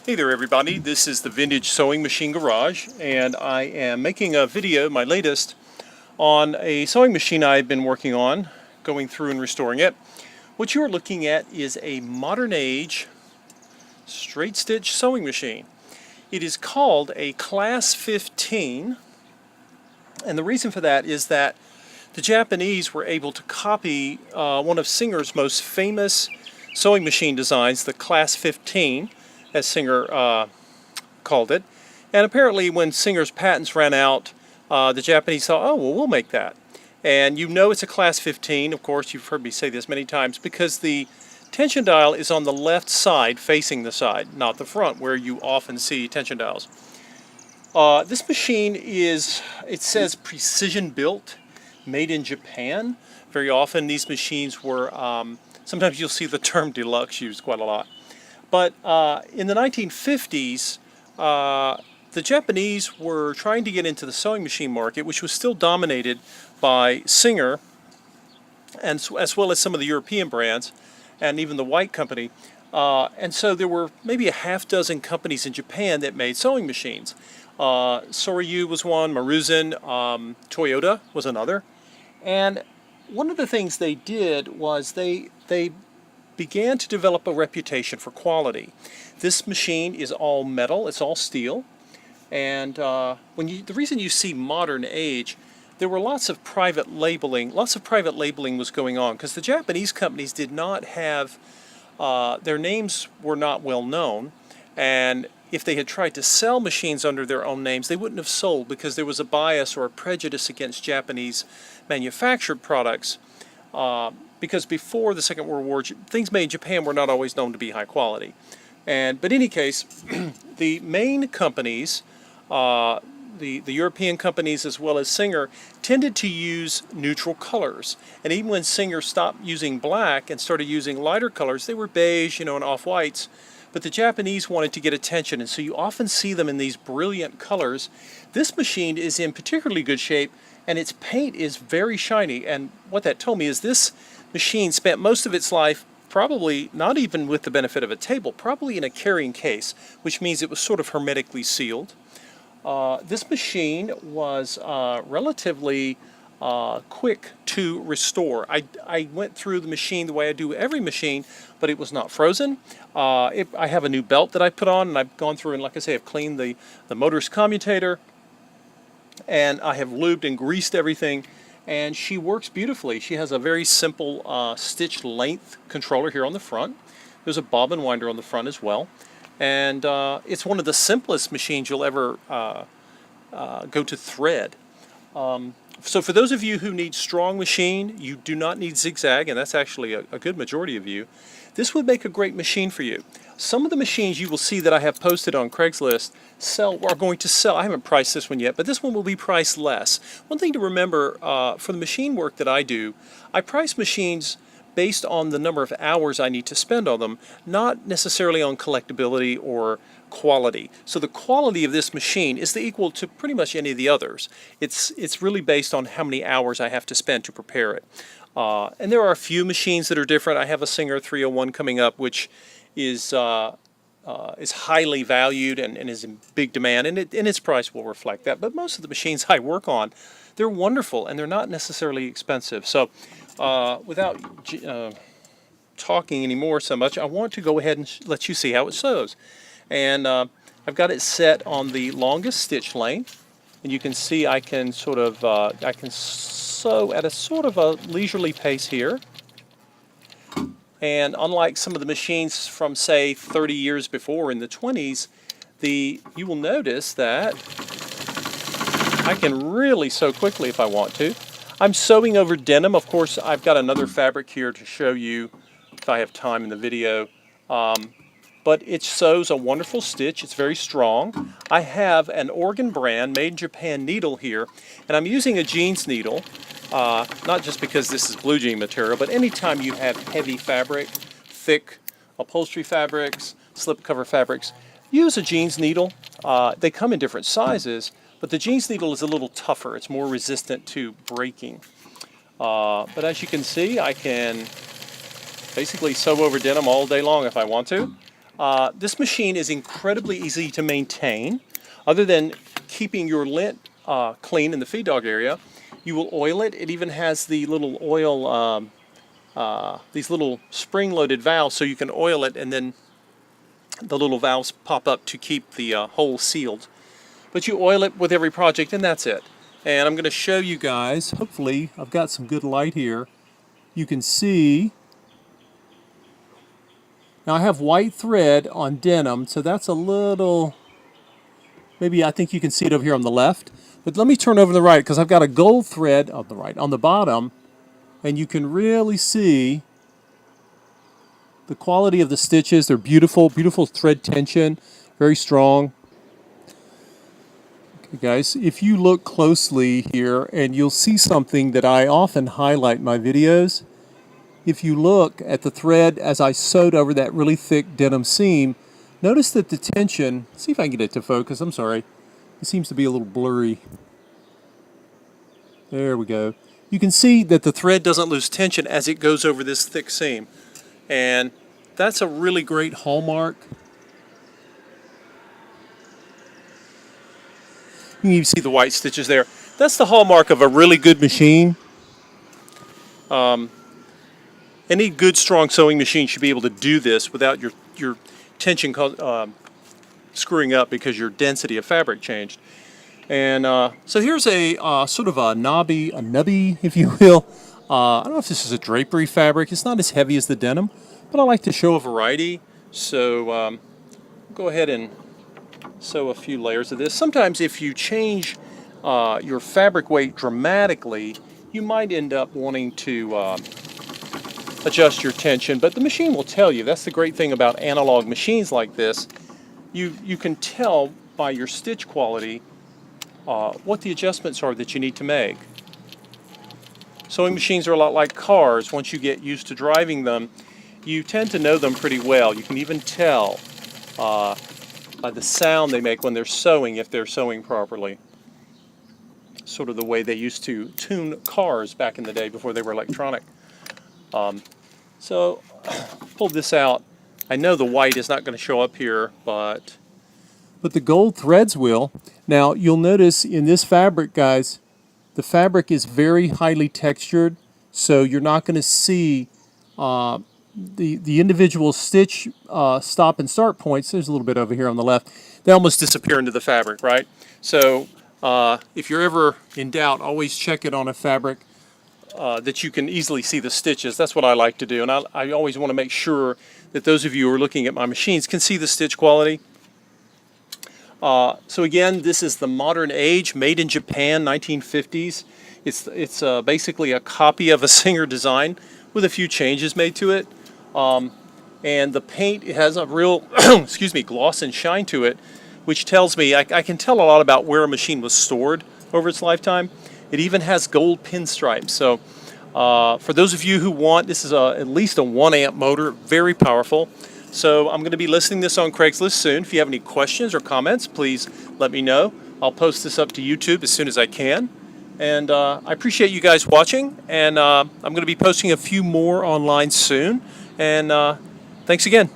Hey there everybody, this is the Vintage Sewing Machine Garage, and I am making a video, my latest, on a sewing machine I've been working on, going through and restoring it. What you're looking at is a Modernage straight stitch sewing machine. It is called a Class 15, and the reason for that is that the Japanese were able to copy one of Singer's most famous sewing machine designs, the Class 15, as Singer called it. And apparently when Singer's patents ran out, the Japanese thought, oh, well, we'll make that. And you know it's a Class 15, of course, you've heard me say this many times, because the tension dial is on the left side, facing the side, not the front, where you often see tension dials. This machine is, it says precision built, made in Japan. Very often these machines were, sometimes you'll see the term deluxe used quite a lot. But in the 1950s, the Japanese were trying to get into the sewing machine market, which was still dominated by Singer, and as well as some of the European brands, and even the White Company. And so there were maybe a half dozen companies in Japan that made sewing machines. Soryu was one, Maruzen, Toyota was another. And one of the things they did was they began to develop a reputation for quality. This machine is all metal, it's all steel, and the reason you see Modernage, there were lots of private labeling was going on, because the Japanese companies did not have, their names were not well known, and if they had tried to sell machines under their own names, they wouldn't have sold, because there was a bias or a prejudice against Japanese manufactured products. Because before the Second World War, things made in Japan were not always known to be high quality. But in any case, the main companies, the European companies as well as Singer, tended to use neutral colors. And even when Singer stopped using black and started using lighter colors, they were beige, and off-whites. But the Japanese wanted to get attention, and so you often see them in these brilliant colors. This machine is in particularly good shape, and its paint is very shiny. And what that told me is this machine spent most of its life probably not even with the benefit of a table, probably in a carrying case, which means it was sort of hermetically sealed. This machine was relatively quick to restore. I went through the machine the way I do every machine, but it was not frozen. I have a new belt that I put on, and I've gone through and, like I say, I've cleaned the motor's commutator, and I have lubed and greased everything, and she works beautifully. She has a very simple stitch length controller here on the front. There's a bobbin winder on the front as well, and it's one of the simplest machines you'll ever go to thread. So for those of you who need strong machine, you do not need zigzag, and that's actually a good majority of you. This would make a great machine for you. Some of the machines you will see that I have posted on Craigslist are going to sell. I haven't priced this one yet, but this one will be priced less. One thing to remember, for the machine work that I do, I price machines based on the number of hours I need to spend on them, not necessarily on collectability or quality. So the quality of this machine is equal to pretty much any of the others. It's really based on how many hours I have to spend to prepare it. And there are a few machines that are different. I have a Singer 301 coming up, which is highly valued and is in big demand, and its price will reflect that. But most of the machines I work on, they're wonderful, and they're not necessarily expensive. So without talking anymore so much, I want to go ahead and let you see how it sews. And I've got it set on the longest stitch length, and you can see I can sort of I can sew at a sort of a leisurely pace here. And unlike some of the machines from, say, 30 years before in the 20s, you will notice that I can really sew quickly if I want to. I'm sewing over denim. Of course, I've got another fabric here to show you if I have time in the video. But it sews a wonderful stitch. It's very strong. I have an Oregon brand made in Japan needle here, and I'm using a jeans needle. Not just because this is blue jean material, but anytime you have heavy fabric, thick upholstery fabrics, slipcover fabrics, use a jeans needle. They come in different sizes, but the jeans needle is a little tougher. It's more resistant to breaking. But as you can see, I can basically sew over denim all day long if I want to. This machine is incredibly easy to maintain. Other than keeping your lint clean in the feed dog area, you will oil it. It even has the little oil, these little spring-loaded valves, so you can oil it and then the little valves pop up to keep the hole sealed. But you oil it with every project and that's it. And I'm going to show you guys, hopefully I've got some good light here. You can see, now I have white thread on denim, so that's a little, maybe I think you can see it over here on the left. But let me turn over to the right because I've got a gold thread on the right, on the bottom, and you can really see the quality of the stitches. They're beautiful, beautiful thread tension, very strong. Okay, guys, if you look closely here, and you'll see something that I often highlight in my videos. If you look at the thread as I sewed over that really thick denim seam, notice that the tension, see if I can get it to focus, I'm sorry, it seems to be a little blurry. There we go. You can see that the thread doesn't lose tension as it goes over this thick seam. And that's a really great hallmark. You can even see the white stitches there. That's the hallmark of a really good machine. Any good, strong sewing machine should be able to do this without your tension screwing up because your density of fabric changed. And so here's a sort of a nubby, if you will. I don't know if this is a drapery fabric. It's not as heavy as the denim, but I like to show a variety. So go ahead and sew a few layers of this. Sometimes if you change your fabric weight dramatically, you might end up wanting to adjust your tension, but the machine will tell you. That's the great thing about analog machines like this. You can tell by your stitch quality what the adjustments are that you need to make. Sewing machines are a lot like cars. Once you get used to driving them, you tend to know them pretty well. You can even tell by the sound they make when they're sewing, if they're sewing properly. Sort of the way they used to tune cars back in the day before they were electronic. So pull this out. I know the white is not going to show up here, but the gold threads will. Now you'll notice in this fabric, guys, the fabric is very highly textured, so you're not going to see the individual stitch stop and start points. There's a little bit over here on the left. They almost disappear into the fabric, right? So if you're ever in doubt, always check it on a fabric that you can easily see the stitches. That's what I like to do, and I always want to make sure that those of you who are looking at my machines can see the stitch quality. So again, this is the Modernage, made in Japan, 1950s. It's basically a copy of a Singer design with a few changes made to it. And the paint, it has a real excuse me, gloss and shine to it, which tells me I can tell a lot about where a machine was stored over its lifetime. It even has gold pinstripes. So for those of you who want, this is at least a 1 amp motor, very powerful. So I'm going to be listing this on Craigslist soon. If you have any questions or comments, please let me know. I'll post this up to YouTube as soon as I can. And I appreciate you guys watching. And I'm going to be posting a few more online soon. And thanks again.